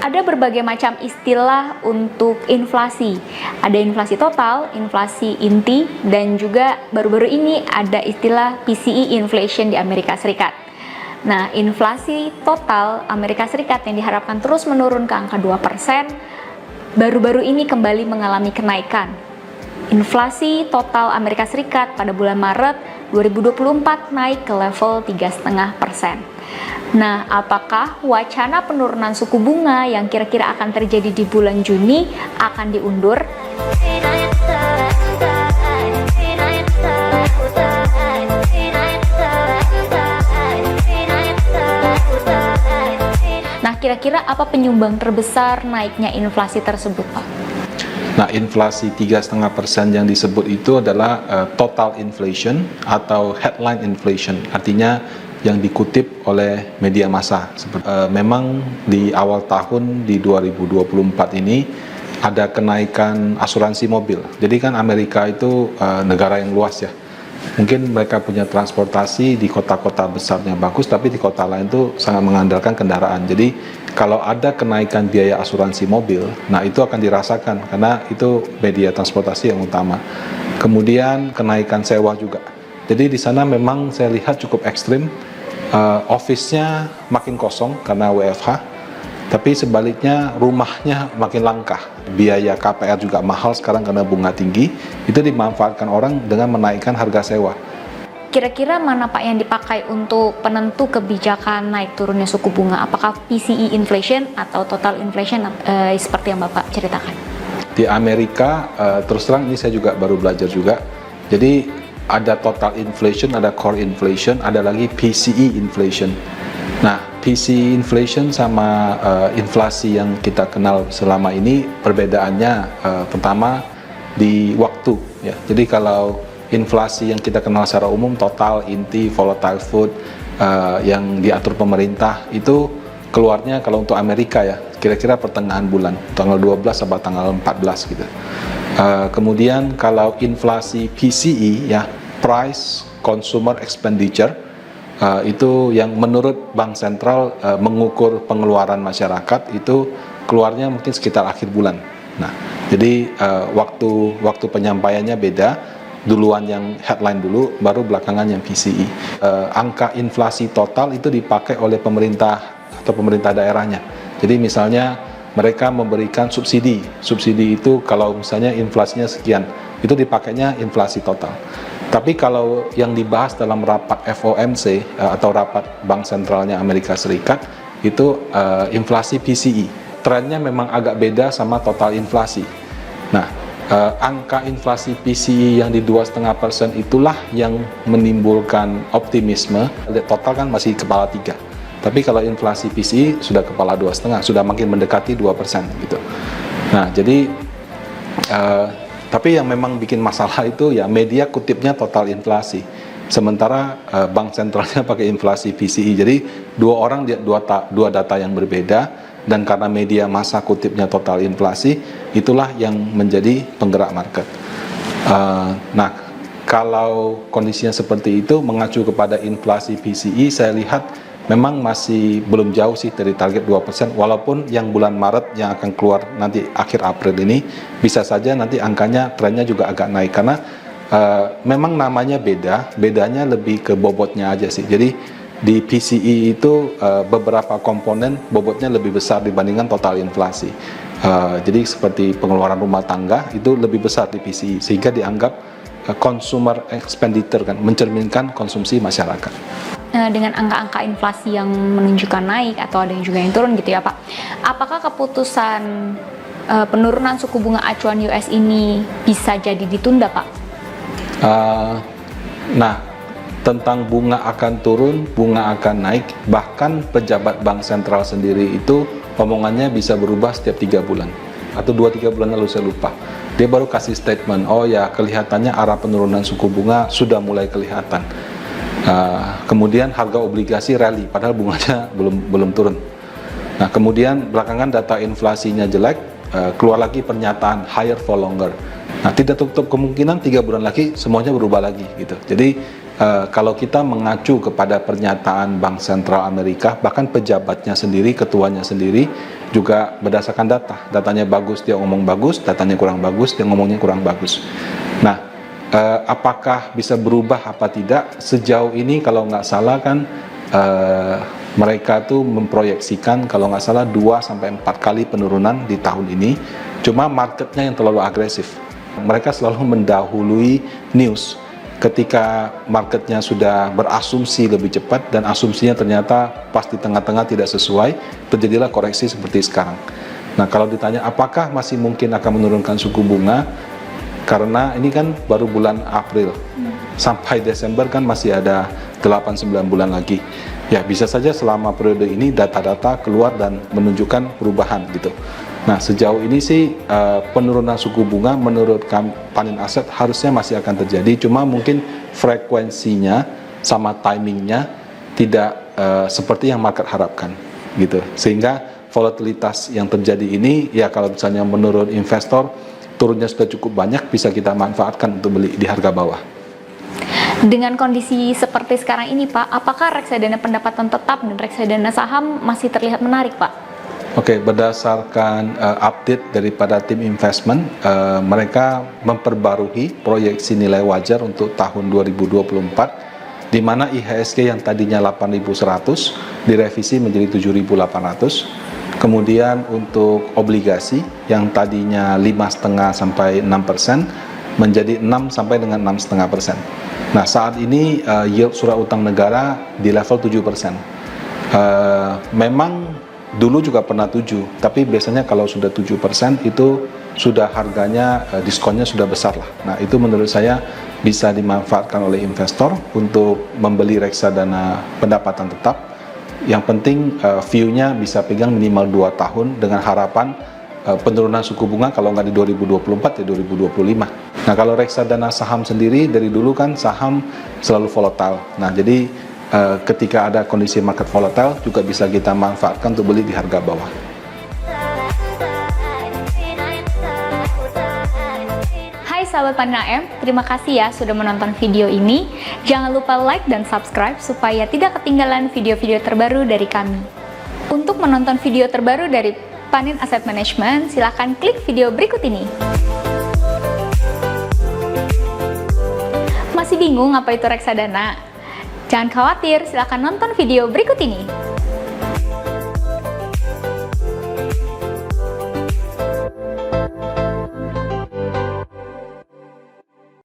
Ada berbagai macam istilah untuk inflasi. Ada inflasi total, inflasi inti, dan juga baru-baru ini ada istilah PCE inflation di Amerika Serikat. Nah, inflasi total Amerika Serikat yang diharapkan terus menurun ke angka 2%, baru-baru ini kembali mengalami kenaikan. Inflasi total Amerika Serikat pada bulan Maret 2024 naik ke level 3,5%. Nah, apakah wacana penurunan suku bunga yang kira-kira akan terjadi di bulan Juni akan diundur? Nah, kira-kira apa penyumbang terbesar naiknya inflasi tersebut, Pak? Nah, inflasi 3,5% yang disebut itu adalah total inflation atau headline inflation, artinya yang dikutip oleh media massa. Memang di awal tahun di 2024 ini ada kenaikan asuransi mobil. Jadi kan Amerika itu negara yang luas ya. Mungkin mereka punya transportasi di kota-kota besarnya bagus, tapi di kota lain itu sangat mengandalkan kendaraan. Jadi kalau ada kenaikan biaya asuransi mobil, nah itu akan dirasakan karena itu media transportasi yang utama. Kemudian kenaikan sewa juga. Jadi di sana memang saya lihat cukup ekstrim, office-nya makin kosong karena WFH, tapi sebaliknya rumahnya makin langka. Biaya KPR juga mahal sekarang karena bunga tinggi, itu dimanfaatkan orang dengan menaikkan harga sewa. Kira-kira mana Pak yang dipakai untuk penentu kebijakan naik turunnya suku bunga? Apakah PCE inflation atau total inflation seperti yang Bapak ceritakan? Di Amerika, terus terang ini saya juga baru belajar juga, jadi ada total inflation, ada core inflation, ada lagi PCE inflation. Nah, PCE inflation sama inflasi yang kita kenal selama ini perbedaannya pertama di waktu ya. Jadi kalau inflasi yang kita kenal secara umum total, inti, volatile food yang diatur pemerintah itu keluarnya kalau untuk Amerika ya kira-kira pertengahan bulan, tanggal 12 sampai tanggal 14 gitu. Kemudian kalau inflasi PCE ya, Price Consumer Expenditure, itu yang menurut Bank Sentral mengukur pengeluaran masyarakat itu keluarnya mungkin sekitar akhir bulan. Nah, jadi waktu penyampaiannya beda, duluan yang headline dulu, baru belakangan yang PCE. Angka inflasi total itu dipakai oleh pemerintah atau pemerintah daerahnya. Jadi misalnya mereka memberikan subsidi itu kalau misalnya inflasinya sekian, itu dipakainya inflasi total. Tapi kalau yang dibahas dalam rapat FOMC atau rapat Bank Sentralnya Amerika Serikat itu inflasi PCE. Trennya memang agak beda sama total inflasi. Nah, angka inflasi PCE yang di 2,5% itulah yang menimbulkan optimisme. Total kan masih kepala 3. Tapi kalau inflasi PCE sudah kepala 2,5, sudah makin mendekati 2% gitu. Nah, jadi tapi yang memang bikin masalah itu ya media kutipnya total inflasi, sementara bank sentralnya pakai inflasi PCE. Jadi dua data yang berbeda, dan karena media massa kutipnya total inflasi, itulah yang menjadi penggerak market. Nah, kalau kondisinya seperti itu mengacu kepada inflasi PCE, saya lihat memang masih belum jauh sih dari target 2%, walaupun yang bulan Maret yang akan keluar nanti akhir April ini bisa saja nanti angkanya, trennya juga agak naik karena memang namanya bedanya lebih ke bobotnya aja sih. Jadi di PCE itu beberapa komponen bobotnya lebih besar dibandingkan total inflasi. Jadi seperti pengeluaran rumah tangga itu lebih besar di PCE sehingga dianggap consumer expenditure kan, mencerminkan konsumsi masyarakat. Dengan angka-angka inflasi yang menunjukkan naik atau ada yang juga yang turun gitu ya Pak, apakah keputusan penurunan suku bunga acuan US ini bisa jadi ditunda Pak? Nah, tentang bunga akan turun, bunga akan naik, bahkan pejabat bank sentral sendiri itu omongannya bisa berubah setiap 3 bulan atau 2-3 bulan lalu, saya lupa. Dia baru kasih statement, oh ya kelihatannya arah penurunan suku bunga sudah mulai kelihatan. Kemudian harga obligasi rally, padahal bunganya belum turun. Nah, kemudian belakangan data inflasinya jelek, keluar lagi pernyataan higher for longer. Nah, tidak tutup kemungkinan 3 bulan lagi semuanya berubah lagi gitu. Jadi kalau kita mengacu kepada pernyataan Bank Sentral Amerika, bahkan pejabatnya sendiri, ketuanya sendiri, juga berdasarkan data. Datanya bagus, dia ngomong bagus, datanya kurang bagus, dia ngomongnya kurang bagus. Nah, apakah bisa berubah apa tidak? Sejauh ini kalau nggak salah kan mereka tuh memproyeksikan kalau nggak salah 2-4 kali penurunan di tahun ini. Cuma marketnya yang terlalu agresif. Mereka selalu mendahului news. Ketika marketnya sudah berasumsi lebih cepat dan asumsinya ternyata pas di tengah-tengah tidak sesuai, terjadilah koreksi seperti sekarang. Nah, kalau ditanya apakah masih mungkin akan menurunkan suku bunga, karena ini kan baru bulan April, sampai Desember kan masih ada 8-9 bulan lagi. Ya, bisa saja selama periode ini data-data keluar dan menunjukkan perubahan gitu. Nah, sejauh ini sih penurunan suku bunga menurut Panin Asset harusnya masih akan terjadi, cuma mungkin frekuensinya sama timingnya tidak seperti yang market harapkan gitu. Sehingga volatilitas yang terjadi ini, ya kalau misalnya menurut investor turunnya sudah cukup banyak, bisa kita manfaatkan untuk beli di harga bawah. Dengan kondisi seperti sekarang ini Pak, apakah reksadana pendapatan tetap dan reksadana saham masih terlihat menarik Pak? Oke, berdasarkan update daripada tim investment, mereka memperbarui proyeksi nilai wajar untuk tahun 2024, di mana IHSG yang tadinya 8.100 direvisi menjadi 7.800. Kemudian untuk obligasi yang tadinya 5,5 sampai 6% menjadi 6 sampai dengan 6,5%. Nah, saat ini yield surat utang negara di level 7%. Memang dulu juga pernah 7, tapi biasanya kalau sudah 7% itu sudah harganya, diskonnya sudah besar lah. Nah, itu menurut saya bisa dimanfaatkan oleh investor untuk membeli reksadana pendapatan tetap. Yang penting view-nya bisa pegang minimal 2 tahun dengan harapan penurunan suku bunga kalau nggak di 2024 ya 2025. Nah, kalau reksadana saham sendiri dari dulu kan saham selalu volatile. Nah, jadi ketika ada kondisi market volatile juga bisa kita manfaatkan untuk beli di harga bawah. Hai sahabat Panin AM, terima kasih ya sudah menonton video ini. Jangan lupa like dan subscribe supaya tidak ketinggalan video-video terbaru dari kami. Untuk menonton video terbaru dari Panin Asset Management, silahkan klik video berikut ini. Masih bingung apa itu reksadana? Jangan khawatir, silahkan nonton video berikut ini.